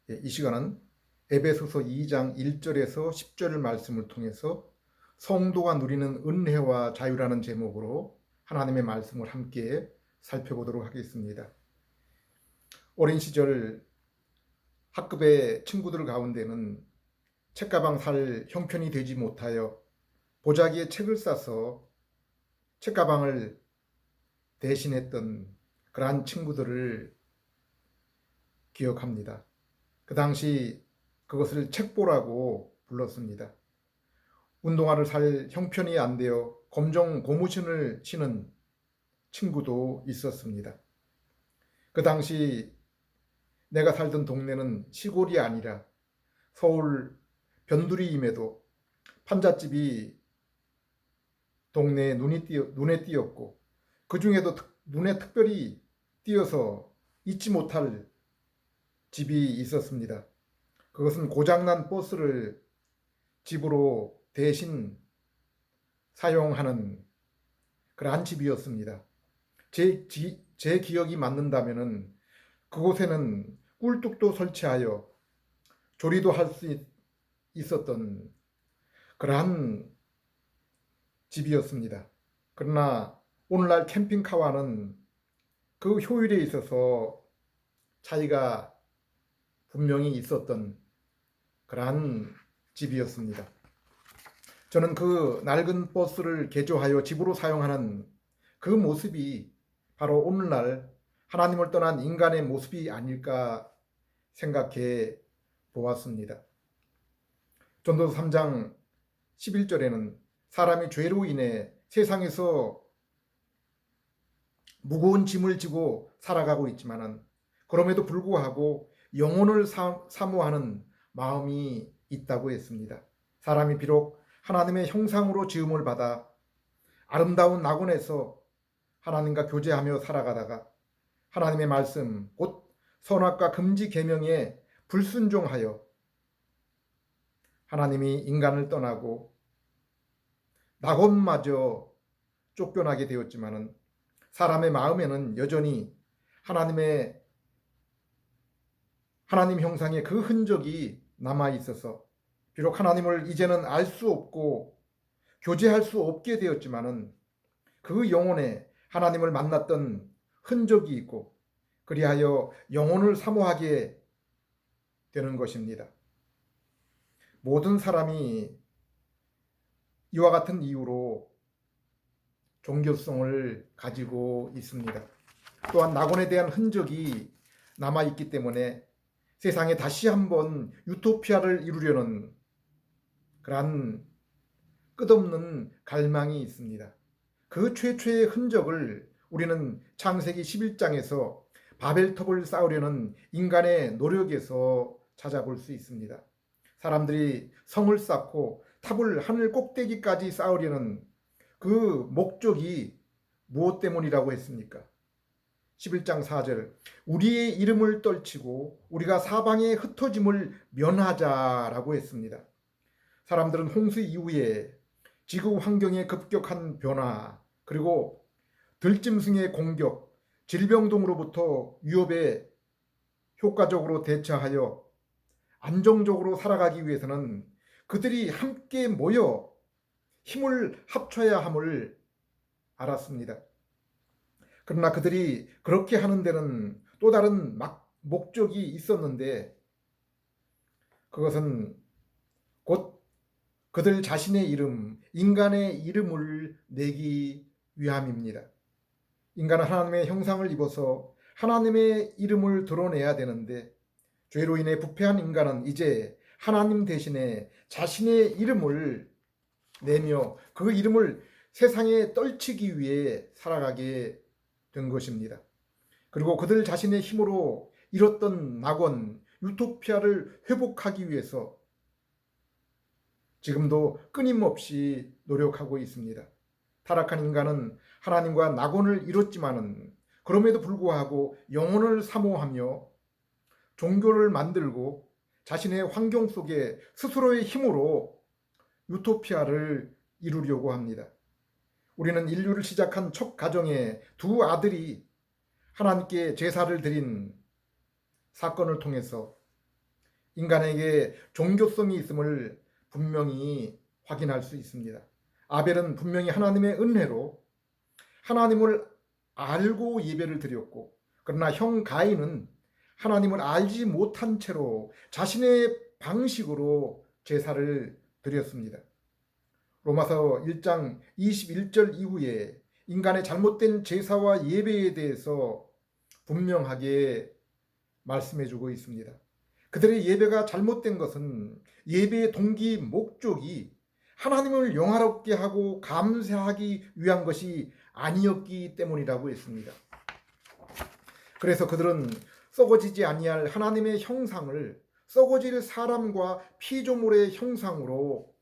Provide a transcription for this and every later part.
이 시간은 에베소서 2장 1절에서 10절 말씀을 통해서 성도가 누리는 은혜와 자유라는 제목으로 하나님의 말씀을 함께 살펴보도록 하겠습니다. 어린 시절 학급의 친구들 가운데는 책가방 살 형편이 되지 못하여 보자기에 책을 싸서 책가방을 대신했던 그러한 친구들을 기억합니다. 그 당시 그것을 책보라고 불렀습니다. 운동화를 살 형편이 안 되어 검정 고무신을 신은 친구도 있었습니다. 그 당시 내가 살던 동네는 시골이 아니라 서울 변두리임에도 판잣집이 동네에 눈에 띄었고, 그 중에도 눈에 특별히 띄어서 잊지 못할 집이 있었습니다. 그것은 고장난 버스를 집으로 대신 사용하는 그러한 집이었습니다. 제 기억이 맞는다면 그곳에는 꿀뚝도 설치하여 조리도 할 수 있었던 그러한 집이었습니다. 그러나 오늘날 캠핑카와는 그 효율에 있어서 차이가 분명히 있었던 그러한 집이었습니다. 저는 그 낡은 버스를 개조하여 집으로 사용하는 그 모습이 바로 오늘날 하나님을 떠난 인간의 모습이 아닐까 생각해 보았습니다. 전도서 3장 11절에는 사람이 죄로 인해 세상에서 무거운 짐을 지고 살아가고 있지만 그럼에도 불구하고 영혼을 사모하는 마음이 있다고 했습니다. 사람이 비록 하나님의 형상으로 지음을 받아 아름다운 낙원에서 하나님과 교제하며 살아가다가 하나님의 말씀 곧 선악과 금지 계명에 불순종하여 하나님이 인간을 떠나고 낙원마저 쫓겨나게 되었지만 사람의 마음에는 여전히 하나님 형상의 그 흔적이 남아 있어서 비록 하나님을 이제는 알 수 없고 교제할 수 없게 되었지만은 그 영혼에 하나님을 만났던 흔적이 있고 그리하여 영혼을 사모하게 되는 것입니다. 모든 사람이 이와 같은 이유로 종교성을 가지고 있습니다. 또한 낙원에 대한 흔적이 남아 있기 때문에 세상에 다시 한번 유토피아를 이루려는 그러한 끝없는 갈망이 있습니다. 그 최초의 흔적을 우리는 창세기 11장에서 바벨탑을 쌓으려는 인간의 노력에서 찾아볼 수 있습니다. 사람들이 성을 쌓고 탑을 하늘 꼭대기까지 쌓으려는 그 목적이 무엇 때문이라고 했습니까? 11장 4절 우리의 이름을 떨치고 우리가 사방에 흩어짐을 면하자라고 했습니다. 사람들은 홍수 이후에 지구 환경의 급격한 변화 그리고 들짐승의 공격, 질병 등으로부터 위협에 효과적으로 대처하여 안정적으로 살아가기 위해서는 그들이 함께 모여 힘을 합쳐야 함을 알았습니다. 그러나 그들이 그렇게 하는 데는 또 다른 목적이 있었는데 그것은 곧 그들 자신의 이름, 인간의 이름을 내기 위함입니다. 인간은 하나님의 형상을 입어서 하나님의 이름을 드러내야 되는데 죄로 인해 부패한 인간은 이제 하나님 대신에 자신의 이름을 내며 그 이름을 세상에 떨치기 위해 살아가게 된 것입니다. 그리고 그들 자신의 힘으로 잃었던 낙원, 유토피아를 회복하기 위해서 지금도 끊임없이 노력하고 있습니다. 타락한 인간은 하나님과 낙원을 이뤘지만은 그럼에도 불구하고 영혼을 사모하며 종교를 만들고 자신의 환경 속에 스스로의 힘으로 유토피아를 이루려고 합니다. 우리는 인류를 시작한 첫 가정의 두 아들이 하나님께 제사를 드린 사건을 통해서 인간에게 종교성이 있음을 분명히 확인할 수 있습니다. 아벨은 분명히 하나님의 은혜로 하나님을 알고 예배를 드렸고, 그러나 형 가인은 하나님을 알지 못한 채로 자신의 방식으로 제사를 드렸습니다. 로마서 1장 21절 이후에 인간의 잘못된 제사와 예배에 대해서 분명하게 말씀해주고 있습니다. 그들의 예배가 잘못된 것은 예배의 동기 목적이 하나님을 영화롭게 하고 감사하기 위한 것이 아니었기 때문이라고 했습니다. 그래서 그들은 썩어지지 아니할 하나님의 형상을 썩어질 사람과 피조물의 형상으로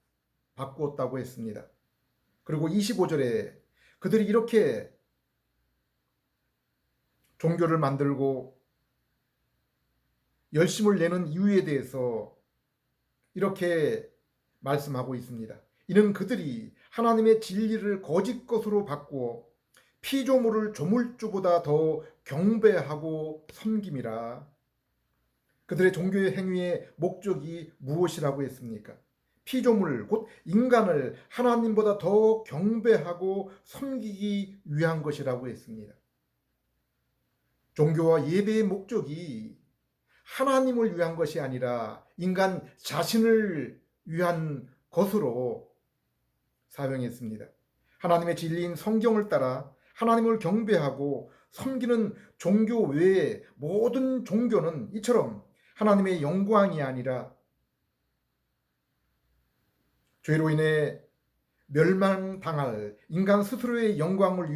바꾸었다고 했습니다. 그리고 25절에 그들이 이렇게 종교를 만들고 열심을 내는 이유에 대해서 이렇게 말씀하고 있습니다. 이는 그들이 하나님의 진리를 거짓 것으로 바꾸어 피조물을 조물주보다 더 경배하고 섬김이라. 그들의 종교의 행위의 목적이 무엇이라고 했습니까? 피조물 곧 인간을 하나님보다 더 경배하고 섬기기 위한 것이라고 했습니다. 종교와 예배의 목적이 하나님을 위한 것이 아니라 인간 자신을 위한 것으로 사용했습니다. 하나님의 진리인 성경을 따라 하나님을 경배하고 섬기는 종교 외의 모든 종교는 이처럼 하나님의 영광이 아니라 죄로 인해 멸망당할 인간 스스로의 영광을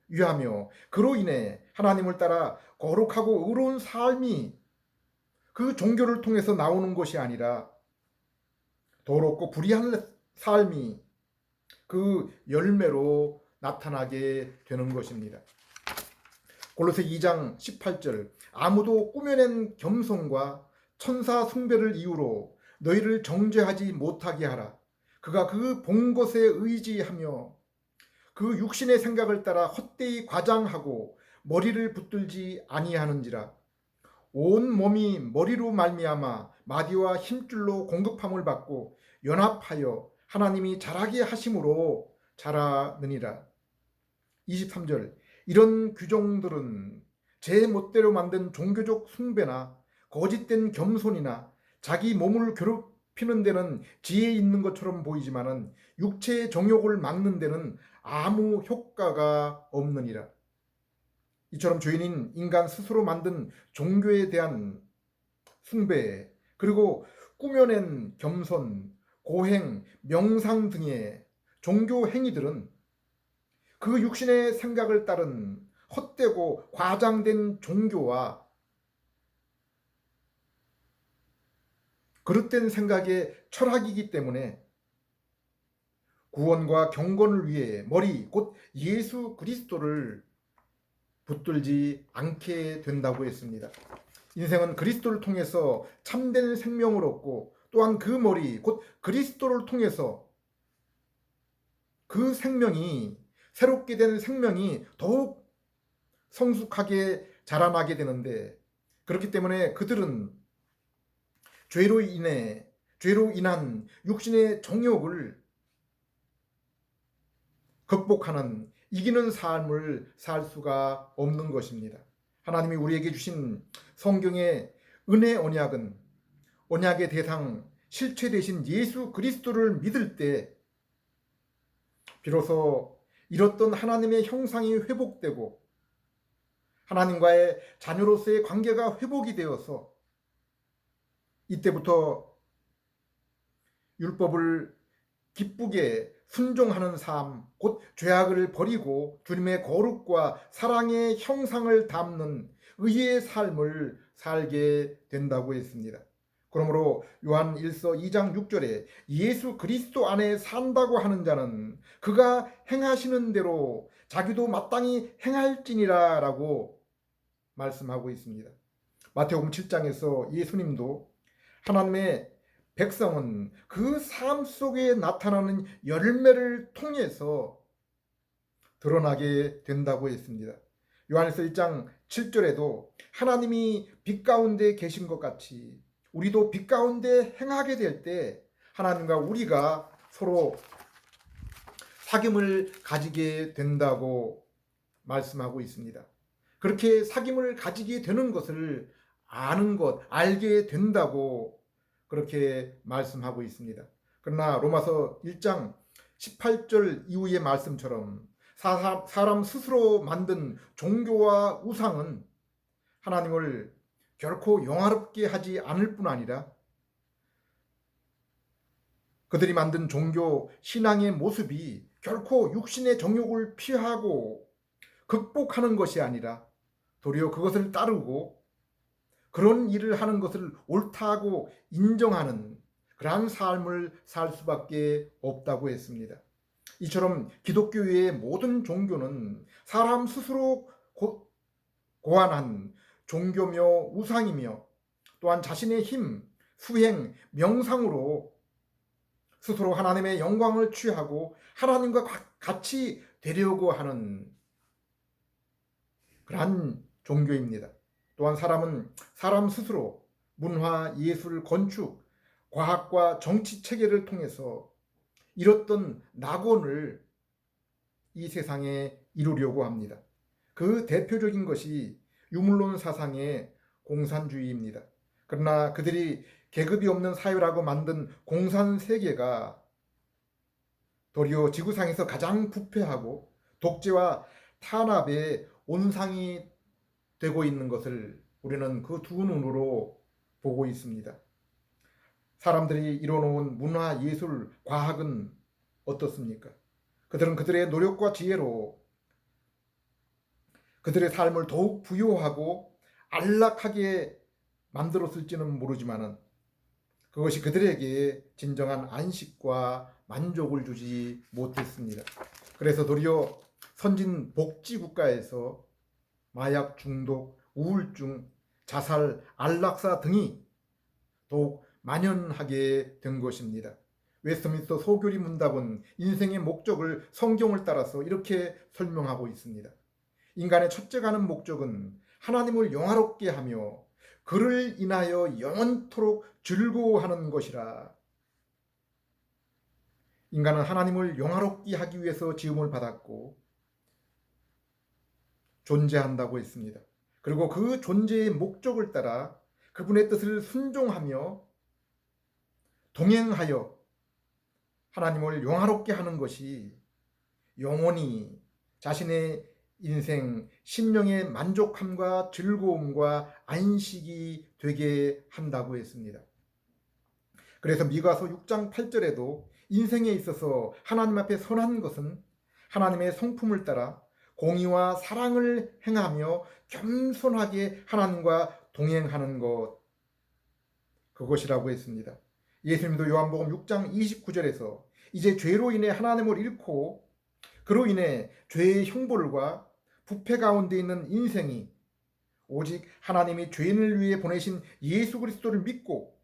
위하며 그로 인해 하나님을 따라 거룩하고 의로운 삶이 그 종교를 통해서 나오는 것이 아니라 더럽고 불의한 삶이 그 열매로 나타나게 되는 것입니다. 골로새 2장 18절 아무도 꾸며낸 겸손과 천사 숭배를 이유로 너희를 정죄하지 못하게 하라. 그가 그 본 것에 의지하며 그 육신의 생각을 따라 헛되이 과장하고 머리를 붙들지 아니하는지라. 온 몸이 머리로 말미암아 마디와 힘줄로 공급함을 받고 연합하여 하나님이 자라게 하심으로 자라느니라. 23절 이런 규정들은 제 멋대로 만든 종교적 숭배나 거짓된 겸손이나 자기 몸을 괴롭히는 데는 지혜 있는 것처럼 보이지만은 육체의 정욕을 막는 데는 아무 효과가 없느니라. 이처럼 죄인인 인간 스스로 만든 종교에 대한 숭배, 그리고 꾸며낸 겸손, 고행, 명상 등의 종교 행위들은 그 육신의 생각을 따른 헛되고 과장된 종교와 그릇된 생각의 철학이기 때문에 구원과 경건을 위해 머리 곧 예수 그리스도를 붙들지 않게 된다고 했습니다. 인생은 그리스도를 통해서 참된 생명을 얻고 또한 그 머리 곧 그리스도를 통해서 그 생명이 새롭게 된 생명이 더욱 성숙하게 자라나게 되는데, 그렇기 때문에 그들은 죄로 인한 육신의 정욕을 극복하는 이기는 삶을 살 수가 없는 것입니다. 하나님이 우리에게 주신 성경의 은혜 언약은 언약의 대상 실체 되신 예수 그리스도를 믿을 때 비로소 잃었던 하나님의 형상이 회복되고 하나님과의 자녀로서의 관계가 회복이 되어서 이때부터 율법을 기쁘게 순종하는 삶, 곧 죄악을 버리고 주님의 거룩과 사랑의 형상을 담는 의의 삶을 살게 된다고 했습니다. 그러므로 요한 1서 2장 6절에 예수 그리스도 안에 산다고 하는 자는 그가 행하시는 대로 자기도 마땅히 행할지니라 라고 말씀하고 있습니다. 마태복음 7장에서 예수님도 하나님의 백성은 그 삶 속에 나타나는 열매를 통해서 드러나게 된다고 했습니다. 요한일서 1장 7절에도 하나님이 빛 가운데 계신 것 같이 우리도 빛 가운데 행하게 될 때 하나님과 우리가 서로 사귐을 가지게 된다고 말씀하고 있습니다. 그렇게 사귐을 가지게 되는 것을 아는 것, 알게 된다고 그렇게 말씀하고 있습니다. 그러나 로마서 1장 18절 이후의 말씀처럼 사람 스스로 만든 종교와 우상은 하나님을 결코 영화롭게 하지 않을 뿐 아니라 그들이 만든 종교 신앙의 모습이 결코 육신의 정욕을 피하고 극복하는 것이 아니라 도리어 그것을 따르고 그런 일을 하는 것을 옳다고 인정하는 그러한 삶을 살 수밖에 없다고 했습니다. 이처럼 기독교의 모든 종교는 사람 스스로 고안한 종교며 우상이며 또한 자신의 힘, 수행, 명상으로 스스로 하나님의 영광을 취하고 하나님과 같이 되려고 하는 그러한 종교입니다. 또한 사람은 사람 스스로 문화, 예술, 건축, 과학과 정치 체계를 통해서 이뤘던 낙원을 이 세상에 이루려고 합니다. 그 대표적인 것이 유물론 사상의 공산주의입니다. 그러나 그들이 계급이 없는 사회라고 만든 공산세계가 도리어 지구상에서 가장 부패하고 독재와 탄압의 온상이 되고 있는 것을 우리는 그 두 눈으로 보고 있습니다. 사람들이 이뤄놓은 문화, 예술, 과학은 어떻습니까? 그들은 그들의 노력과 지혜로 그들의 삶을 더욱 부유하고 안락하게 만들었을지는 모르지만 그것이 그들에게 진정한 안식과 만족을 주지 못했습니다. 그래서 도리어 선진 복지 국가에서 마약 중독, 우울증, 자살, 안락사 등이 더욱 만연하게 된 것입니다. 웨스트민스터 소교리 문답은 인생의 목적을 성경을 따라서 이렇게 설명하고 있습니다. 인간의 첫째 가는 목적은 하나님을 영화롭게 하며 그를 인하여 영원토록 즐거워하는 것이라. 인간은 하나님을 영화롭게 하기 위해서 지음을 받았고 존재한다고 했습니다. 그리고 그 존재의 목적을 따라 그분의 뜻을 순종하며 동행하여 하나님을 영화롭게 하는 것이 영원히 자신의 인생, 심령의 만족함과 즐거움과 안식이 되게 한다고 했습니다. 그래서 미가서 6장 8절에도 인생에 있어서 하나님 앞에 선한 것은 하나님의 성품을 따라 공의와 사랑을 행하며 겸손하게 하나님과 동행하는 것, 그것이라고 했습니다. 예수님도 요한복음 6장 29절에서 이제 죄로 인해 하나님을 잃고 그로 인해 죄의 형벌과 부패 가운데 있는 인생이 오직 하나님이 죄인을 위해 보내신 예수 그리스도를 믿고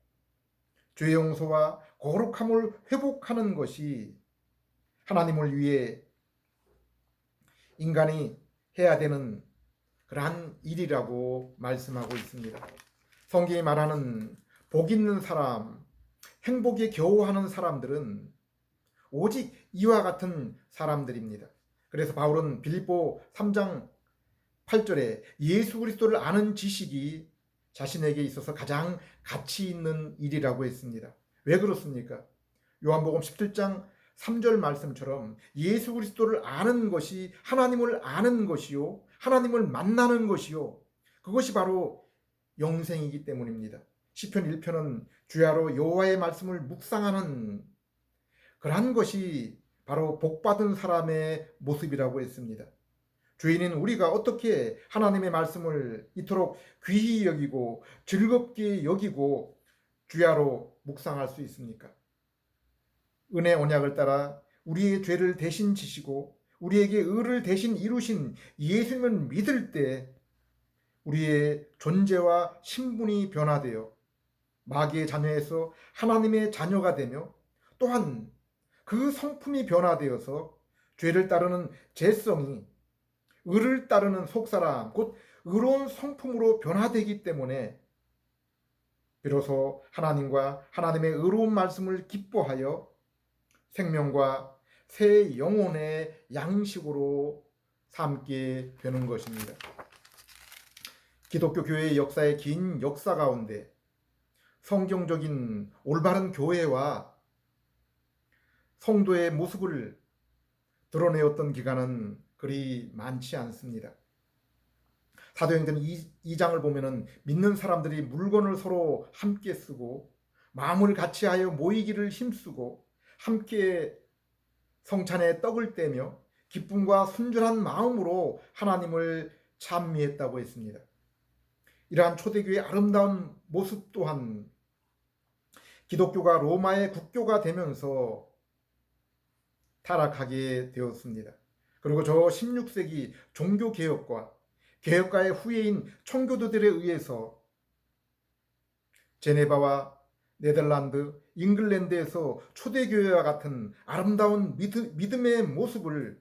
죄 용서와 거룩함을 회복하는 것이 하나님을 위해 인간이 해야 되는 그러한 일이라고 말씀하고 있습니다. 성경이 말하는 복 있는 사람, 행복에 겨워하는 사람들은 오직 이와 같은 사람들입니다. 그래서 바울은 빌립보 3장 8절에 예수 그리스도를 아는 지식이 자신에게 있어서 가장 가치 있는 일이라고 했습니다. 왜 그렇습니까? 요한복음 17장 3절 말씀처럼 예수 그리스도를 아는 것이 하나님을 아는 것이요 하나님을 만나는 것이요 그것이 바로 영생이기 때문입니다. 시편 1편은 주야로 여호와의 말씀을 묵상하는 그러한 것이 바로 복받은 사람의 모습이라고 했습니다. 죄인인 우리가 어떻게 하나님의 말씀을 이토록 귀히 여기고 즐겁게 여기고 주야로 묵상할 수 있습니까? 은혜 언약을 따라 우리의 죄를 대신 지시고 우리에게 의를 대신 이루신 예수님을 믿을 때 우리의 존재와 신분이 변화되어 마귀의 자녀에서 하나님의 자녀가 되며 또한 그 성품이 변화되어서 죄를 따르는 죄성이 의를 따르는 속사람 곧 의로운 성품으로 변화되기 때문에 비로소 하나님과 하나님의 의로운 말씀을 기뻐하여 생명과 새 영혼의 양식으로 삼게 되는 것입니다. 기독교 교회의 역사의 긴 역사 가운데 성경적인 올바른 교회와 성도의 모습을 드러내었던 기간은 그리 많지 않습니다. 사도행전 2장을 보면은 믿는 사람들이 물건을 서로 함께 쓰고 마음을 같이하여 모이기를 힘쓰고 함께 성찬에 떡을 떼며 기쁨과 순전한 마음으로 하나님을 찬미했다고 했습니다. 이러한 초대교회의 아름다운 모습 또한 기독교가 로마의 국교가 되면서 타락하게 되었습니다. 그리고 저 16세기 종교개혁과 개혁가의 후예인 청교도들에 의해서 제네바와 네덜란드, 잉글랜드에서 초대교회와 같은 아름다운 믿음의 모습을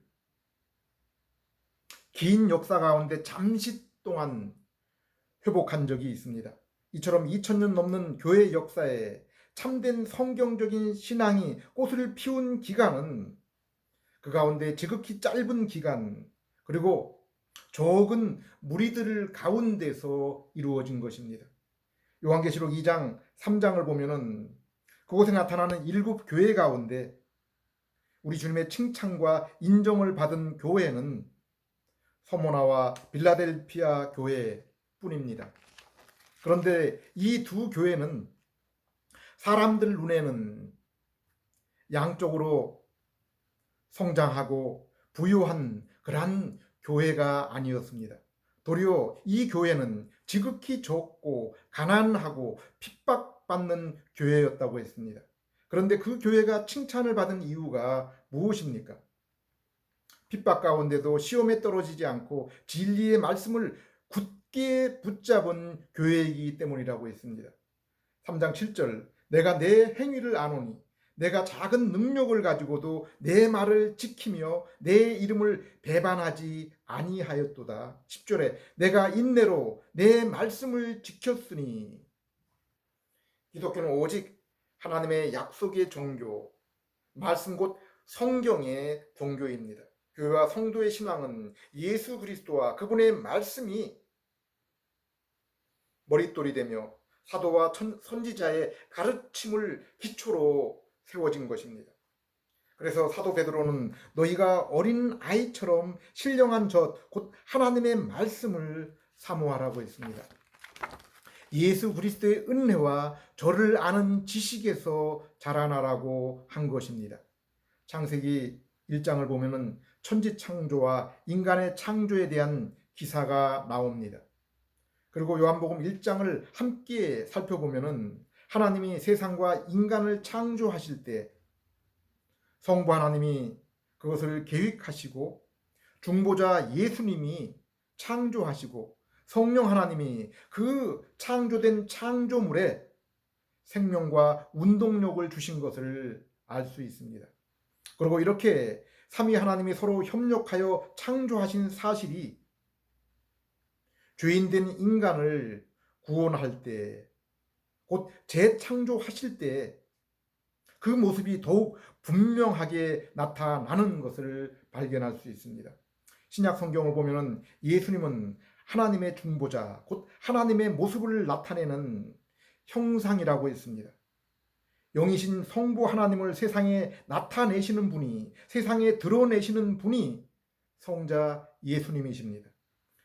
긴 역사 가운데 잠시 동안 회복한 적이 있습니다. 이처럼 2000년 넘는 교회 역사에 참된 성경적인 신앙이 꽃을 피운 기간은 그 가운데 지극히 짧은 기간 그리고 적은 무리들 가운데서 이루어진 것입니다. 요한계시록 2장 3장을 보면은 그곳에 나타나는 7 교회 가운데 우리 주님의 칭찬과 인정을 받은 교회는 서모나와 빌라델피아 교회뿐입니다. 그런데 이 두 교회는 사람들 눈에는 양쪽으로 성장하고 부유한 그러한 교회가 아니었습니다. 도리어 이 교회는 지극히 적고 가난하고 핍박받는 교회였다고 했습니다. 그런데 그 교회가 칭찬을 받은 이유가 무엇입니까? 핍박 가운데도 시험에 떨어지지 않고 진리의 말씀을 굳게 붙잡은 교회이기 때문이라고 했습니다. 3장 7절 내가 내 행위를 아노니 내가 작은 능력을 가지고도 내 말을 지키며 내 이름을 배반하지 아니하였도다. 10절에 내가 인내로 내 말씀을 지켰으니 기독교는 오직 하나님의 약속의 종교, 말씀 곧 성경의 종교입니다. 교회와 성도의 신앙은 예수 그리스도와 그분의 말씀이 머릿돌이 되며 사도와 선지자의 가르침을 기초로 세워진 것입니다. 그래서 사도 베드로는 너희가 어린 아이처럼 신령한 젖 곧 하나님의 말씀을 사모하라고 했습니다. 예수 그리스도의 은혜와 저를 아는 지식에서 자라나라고 한 것입니다. 창세기 1장을 보면은 천지 창조와 인간의 창조에 대한 기사가 나옵니다. 그리고 요한복음 1장을 함께 살펴보면은 하나님이 세상과 인간을 창조하실 때 성부 하나님이 그것을 계획하시고 중보자 예수님이 창조하시고 성령 하나님이 그 창조된 창조물에 생명과 운동력을 주신 것을 알 수 있습니다. 그리고 이렇게 삼위 하나님이 서로 협력하여 창조하신 사실이 죄인된 인간을 구원할 때, 곧 재창조하실 때 그 모습이 더욱 분명하게 나타나는 것을 발견할 수 있습니다. 신약 성경을 보면 예수님은 하나님의 중보자, 곧 하나님의 모습을 나타내는 형상이라고 했습니다. 영이신 성부 하나님을 세상에 나타내시는 분이, 세상에 드러내시는 분이 성자 예수님이십니다.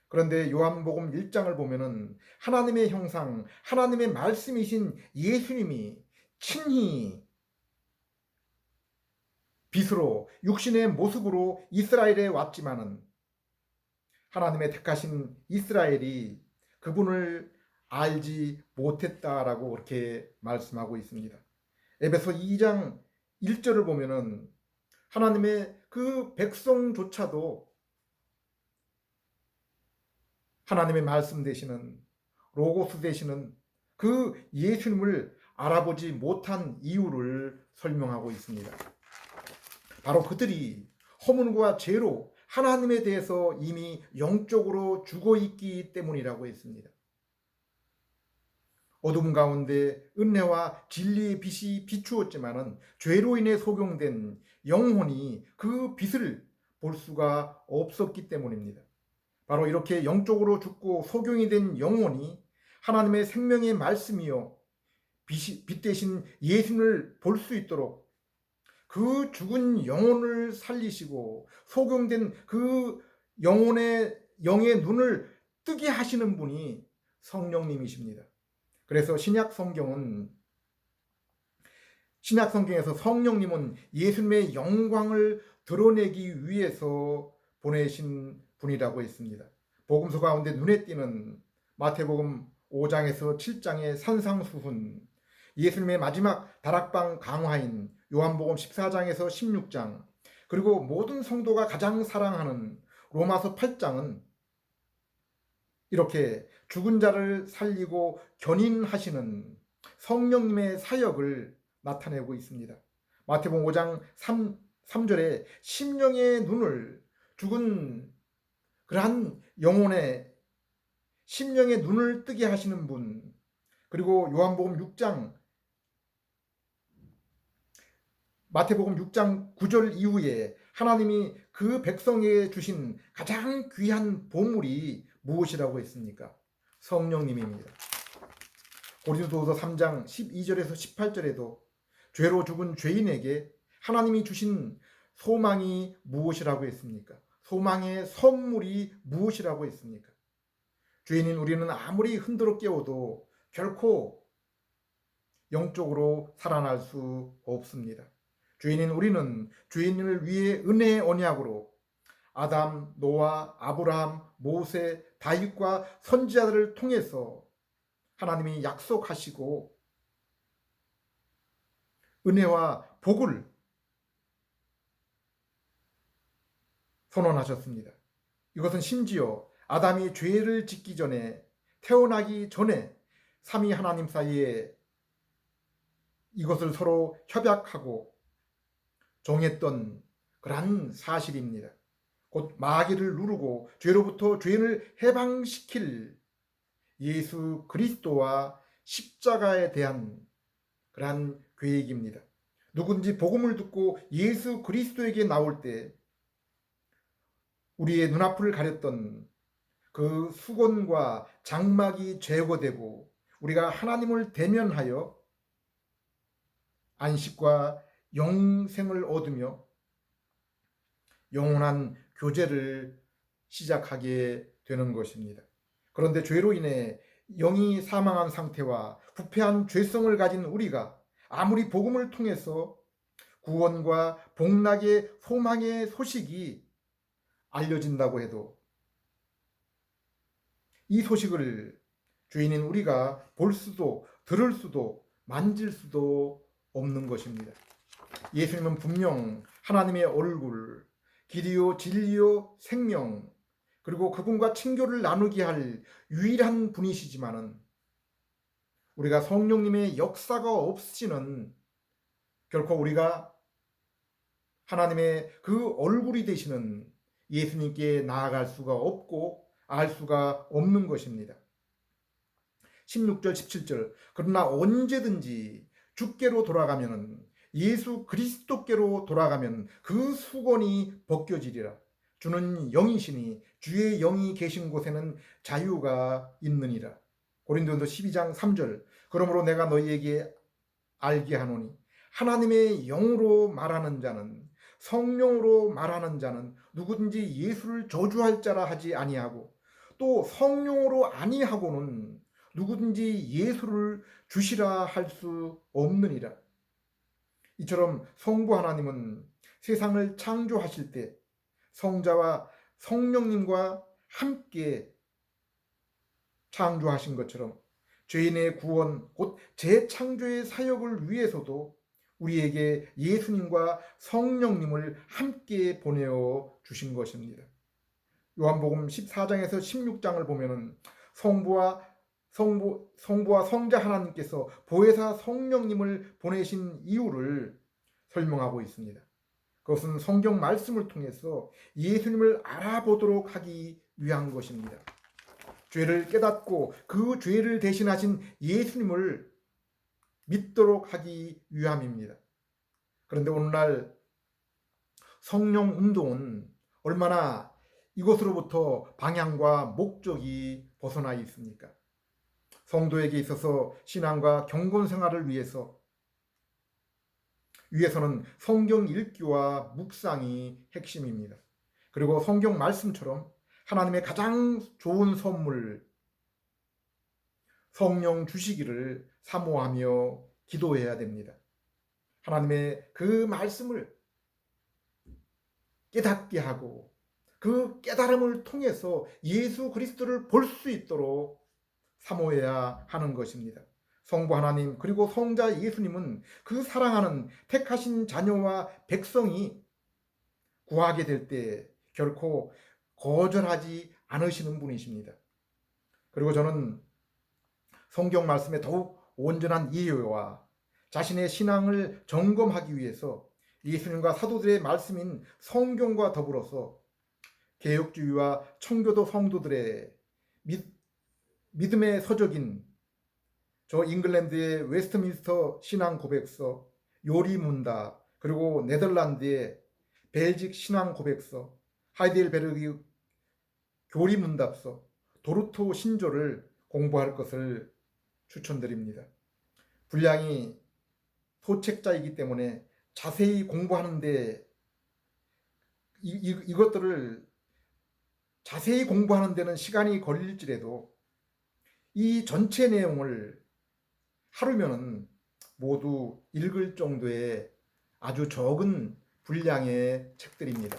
그런데 요한복음 1장을 보면은 하나님의 형상, 하나님의 말씀이신 예수님이 친히 빛으로 육신의 모습으로 이스라엘에 왔지만은 하나님의 택하신 이스라엘이 그분을 알지 못했다라고 그렇게 말씀하고 있습니다. 에베소 2장 1절을 보면은 하나님의 그 백성조차도 하나님의 말씀 되시는 로고스 되시는 그 예수님을 알아보지 못한 이유를 설명하고 있습니다. 바로 그들이 허물과 죄로 하나님에 대해서 이미 영적으로 죽어 있기 때문이라고 했습니다. 어둠 가운데 은혜와 진리의 빛이 비추었지만은 죄로 인해 소경된 영혼이 그 빛을 볼 수가 없었기 때문입니다. 바로 이렇게 영적으로 죽고 소경이 된 영혼이 하나님의 생명의 말씀이요 빛 대신 예수님을 볼 수 있도록 그 죽은 영혼을 살리시고 소경된 그 영의 눈을 뜨게 하시는 분이 성령님이십니다. 그래서 신약 성경에서 성령님은 예수님의 영광을 드러내기 위해서 보내신 분이라고 했습니다. 복음서 가운데 눈에 띄는 마태복음 5장에서 7장의 산상수훈, 예수님의 마지막 다락방 강화인 요한복음 14장에서 16장, 그리고 모든 성도가 가장 사랑하는 로마서 8장은 이렇게 죽은 자를 살리고 견인하시는 성령님의 사역을 나타내고 있습니다. 마태복음 5장 3절에 심령의 눈을 죽은 그러한 영혼의 심령의 눈을 뜨게 하시는 분, 그리고 마태복음 6장 9절 이후에 하나님이 그 백성에게 주신 가장 귀한 보물이 무엇이라고 했습니까? 성령님입니다. 고린도후서 3장 12절에서 18절에도 죄로 죽은 죄인에게 하나님이 주신 소망이 무엇이라고 했습니까? 소망의 선물이 무엇이라고 했습니까? 죄인인 우리는 아무리 흔들어 깨워도 결코 영적으로 살아날 수 없습니다. 죄인인 우리는 죄인을 위해 은혜의 언약으로 아담, 노아, 아브라함, 모세, 다윗과 선지자들을 통해서 하나님이 약속하시고 은혜와 복을 선언하셨습니다. 이것은 심지어 아담이 죄를 짓기 전에, 태어나기 전에 삼위 하나님 사이에 이것을 서로 협약하고 정했던 그러한 사실입니다. 곧 마귀를 누르고 죄로부터 죄인을 해방시킬 예수 그리스도와 십자가에 대한 그러한 계획입니다. 누군지 복음을 듣고 예수 그리스도에게 나올 때 우리의 눈앞을 가렸던 그 수건과 장막이 제거되고 우리가 하나님을 대면하여 안식과 영생을 얻으며 영원한 교제를 시작하게 되는 것입니다. 그런데 죄로 인해 영이 사망한 상태와 부패한 죄성을 가진 우리가 아무리 복음을 통해서 구원과 복락의 소망의 소식이 알려진다고 해도 이 소식을 죄인인 우리가 볼 수도 들을 수도 만질 수도 없는 것입니다. 예수님은 분명 하나님의 얼굴, 길이요 진리요 생명, 그리고 그분과 친교를 나누게 할 유일한 분이시지만은 우리가 성령님의 역사가 없이는 결코 우리가 하나님의 그 얼굴이 되시는 예수님께 나아갈 수가 없고 알 수가 없는 것입니다. 16절 17절 그러나 언제든지 주께로 돌아가면 예수 그리스도께로 돌아가면 그 수건이 벗겨지리라. 주는 영이시니 주의 영이 계신 곳에는 자유가 있느니라. 고린도전서 12장 3절 그러므로 내가 너희에게 알게 하노니 하나님의 영으로 말하는 자는 성령으로 말하는 자는 누구든지 예수를 저주할 자라 하지 아니하고 또 성령으로 아니하고는 누구든지 예수를 주시라 할 수 없느니라. 이처럼 성부 하나님은 세상을 창조하실 때 성자와 성령님과 함께 창조하신 것처럼 죄인의 구원 곧 재창조의 사역을 위해서도 우리에게 예수님과 성령님을 함께 보내어 주신 것입니다. 요한복음 14장에서 16장을 보면은 성부와 성자 하나님께서 보혜사 성령님을 보내신 이유를 설명하고 있습니다. 그것은 성경 말씀을 통해서 예수님을 알아보도록 하기 위한 것입니다. 죄를 깨닫고 그 죄를 대신하신 예수님을 믿도록 하기 위함입니다. 그런데 오늘날 성령 운동은 얼마나 이것으로부터 방향과 목적이 벗어나 있습니까? 성도에게 있어서 신앙과 경건 생활을 위해서는 성경 읽기와 묵상이 핵심입니다. 그리고 성경 말씀처럼 하나님의 가장 좋은 선물 성령 주시기를 사모하며 기도해야 됩니다. 하나님의 그 말씀을 깨닫게 하고 그 깨달음을 통해서 예수 그리스도를 볼 수 있도록 사모해야 하는 것입니다. 성부 하나님 그리고 성자 예수님은 그 사랑하는 택하신 자녀와 백성이 구하게 될 때 결코 거절하지 않으시는 분이십니다. 그리고 저는 성경 말씀에 더욱 온전한 이해와 자신의 신앙을 점검하기 위해서 예수님과 사도들의 말씀인 성경과 더불어서 개혁주의와 청교도 성도들의 믿음의 서적인 저 잉글랜드의 웨스트민스터 신앙 고백서, 요리문답, 그리고 네덜란드의 벨직 신앙 고백서, 하이델베르그 교리문답서, 도르토 신조를 공부할 것을 추천드립니다. 분량이 소책자이기 때문에 자세히 공부하는데 이것들을 자세히 공부하는 데는 시간이 걸릴지라도 이 전체 내용을 하루면은 모두 읽을 정도의 아주 적은 분량의 책들입니다.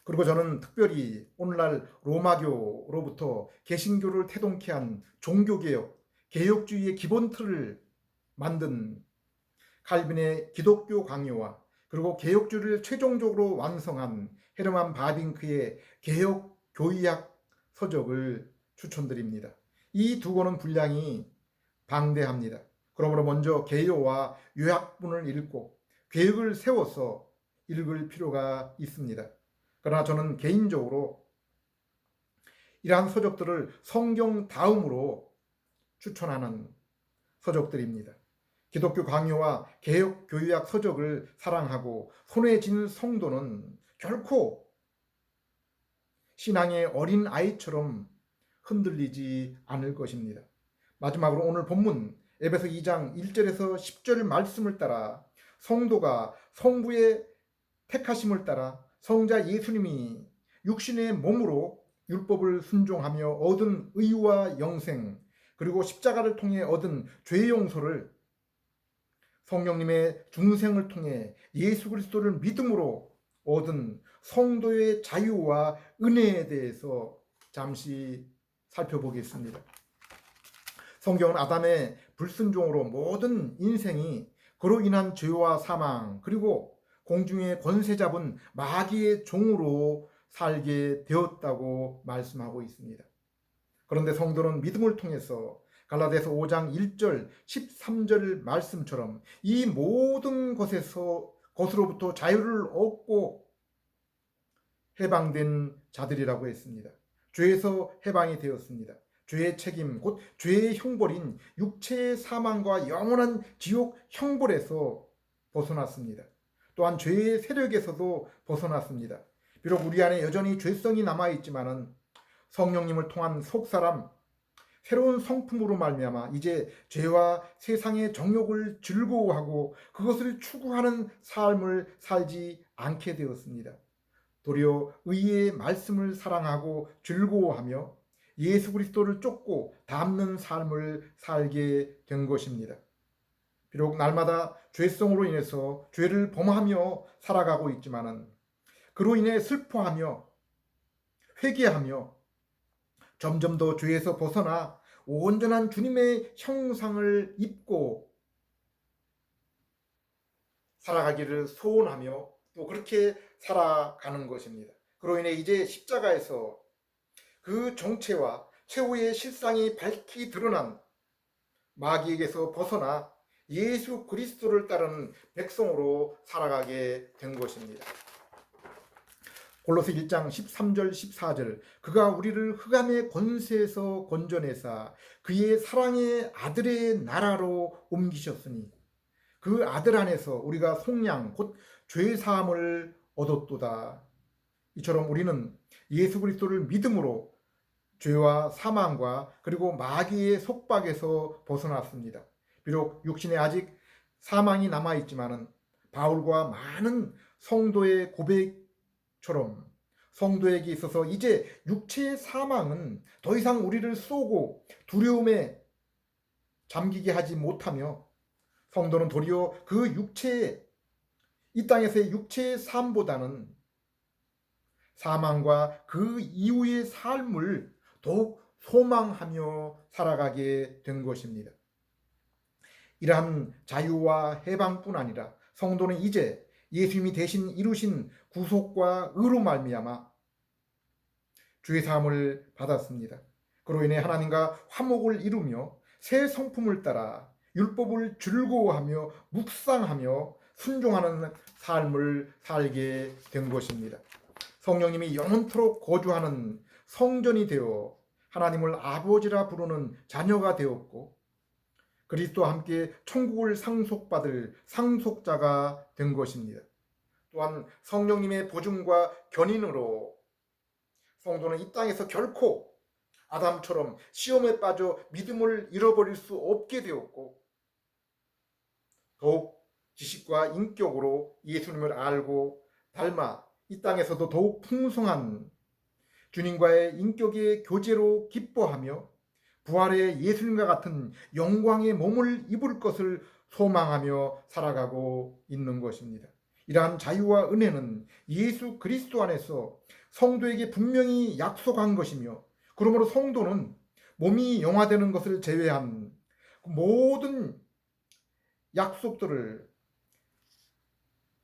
그리고 저는 특별히 오늘날 로마교로부터 개신교를 태동케 한 종교개혁, 개혁주의의 기본 틀을 만든 칼빈의 기독교 강요와 그리고 개혁주의를 최종적으로 완성한 헤르만 바빙크의 개혁 교의학 서적을 추천드립니다. 이 두 권은 분량이 방대합니다. 그러므로 먼저 개요와 요약본을 읽고 계획을 세워서 읽을 필요가 있습니다. 그러나 저는 개인적으로 이러한 서적들을 성경 다음으로 추천하는 서적들입니다. 기독교 강요와 개혁 교의학 서적을 사랑하고 손에 쥔 성도는 결코 신앙의 어린 아이처럼 흔들리지 않을 것입니다. 마지막으로 오늘 본문 에베소 2장 1절에서 10절 말씀을 따라 성도가 성부의 택하심을 따라 성자 예수님이 육신의 몸으로 율법을 순종하며 얻은 의와 영생 그리고 십자가를 통해 얻은 죄 용서를 성령님의 중생을 통해 예수 그리스도를 믿음으로 얻은 성도의 자유와 은혜에 대해서 잠시 살펴보겠습니다. 성경은 아담의 불순종으로 모든 인생이 그로 인한 죄와 사망 그리고 공중의 권세 잡은 마귀의 종으로 살게 되었다고 말씀하고 있습니다. 그런데 성도는 믿음을 통해서 갈라디아서 5장 1절 13절 말씀처럼 이 모든 것으로부터 자유를 얻고 해방된 자들이라고 했습니다. 죄에서 해방이 되었습니다. 죄의 책임 곧 죄의 형벌인 육체의 사망과 영원한 지옥 형벌에서 벗어났습니다. 또한 죄의 세력에서도 벗어났습니다. 비록 우리 안에 여전히 죄성이 남아있지만은 성령님을 통한 속사람 새로운 성품으로 말미암아 이제 죄와 세상의 정욕을 즐거워하고 그것을 추구하는 삶을 살지 않게 되었습니다. 도리어 의의 말씀을 사랑하고 즐거워하며 예수 그리스도를 쫓고 닮는 삶을 살게 된 것입니다. 비록 날마다 죄성으로 인해서 죄를 범하며 살아가고 있지만은 그로 인해 슬퍼하며 회개하며 점점 더 죄에서 벗어나 온전한 주님의 형상을 입고 살아가기를 소원하며 또 그렇게 살아가는 것입니다. 그로 인해 이제 십자가에서 그 정체와 최후의 실상이 밝히 드러난 마귀에게서 벗어나 예수 그리스도를 따르는 백성으로 살아가게 된 것입니다. 골로새 1장 13절 14절 그가 우리를 흑암의 권세에서 건져내사 그의 사랑의 아들의 나라로 옮기셨으니 그 아들 안에서 우리가 속량 곧 죄사함을 얻었도다. 이처럼 우리는 예수 그리스도를 믿음으로 죄와 사망과 그리고 마귀의 속박에서 벗어났습니다. 비록 육신에 아직 사망이 남아있지만은 바울과 많은 성도의 고백처럼 성도에게 있어서 이제 육체의 사망은 더 이상 우리를 쏘고 두려움에 잠기게 하지 못하며 성도는 도리어 그 육체의 이 땅에서의 육체의 삶보다는 사망과 그 이후의 삶을 더욱 소망하며 살아가게 된 것입니다. 이러한 자유와 해방뿐 아니라 성도는 이제 예수님이 대신 이루신 구속과 의로 말미암아 주의 사함을 받았습니다. 그로 인해 하나님과 화목을 이루며 새 성품을 따라 율법을 즐거워하며 묵상하며 순종하는 삶을 살게 된 것입니다. 성령님이 영원토록 거주하는 성전이 되어 하나님을 아버지라 부르는 자녀가 되었고 그리스도와 함께 천국을 상속받을 상속자가 된 것입니다. 또한 성령님의 보증과 견인으로 성도는 이 땅에서 결코 아담처럼 시험에 빠져 믿음을 잃어버릴 수 없게 되었고 더욱 지식과 인격으로 예수님을 알고 닮아 이 땅에서도 더욱 풍성한 주님과의 인격의 교제로 기뻐하며 부활의 예수님과 같은 영광의 몸을 입을 것을 소망하며 살아가고 있는 것입니다. 이러한 자유와 은혜는 예수 그리스도 안에서 성도에게 분명히 약속한 것이며 그러므로 성도는 몸이 영화되는 것을 제외한 모든 약속들을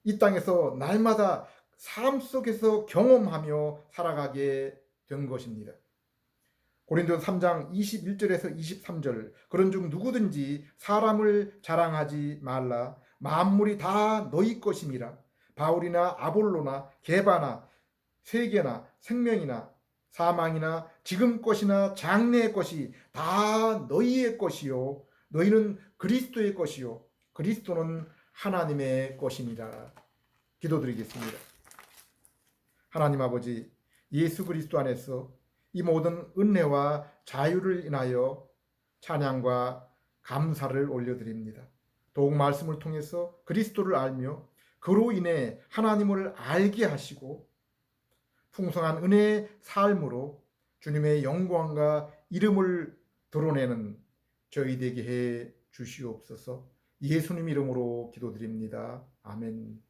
이 땅에서 날마다 삶 속에서 경험하며 살아가게 된 것입니다. 고린도서 3장 21절에서 23절 그런즉 누구든지 사람을 자랑하지 말라 만물이 다 너희 것임이라 바울이나 아볼로나 게바나 세계나 생명이나 사망이나 지금 것이나 장래의 것이 다 너희의 것이요 너희는 그리스도의 것이요 그리스도는 하나님의 것이니라. 기도드리겠습니다. 하나님 아버지 예수 그리스도 안에서 이 모든 은혜와 자유를 인하여 찬양과 감사를 올려드립니다. 더욱 말씀을 통해서 그리스도를 알며 그로 인해 하나님을 알게 하시고 풍성한 은혜의 삶으로 주님의 영광과 이름을 드러내는 저희 되게 해 주시옵소서. 예수님 이름으로 기도드립니다. 아멘.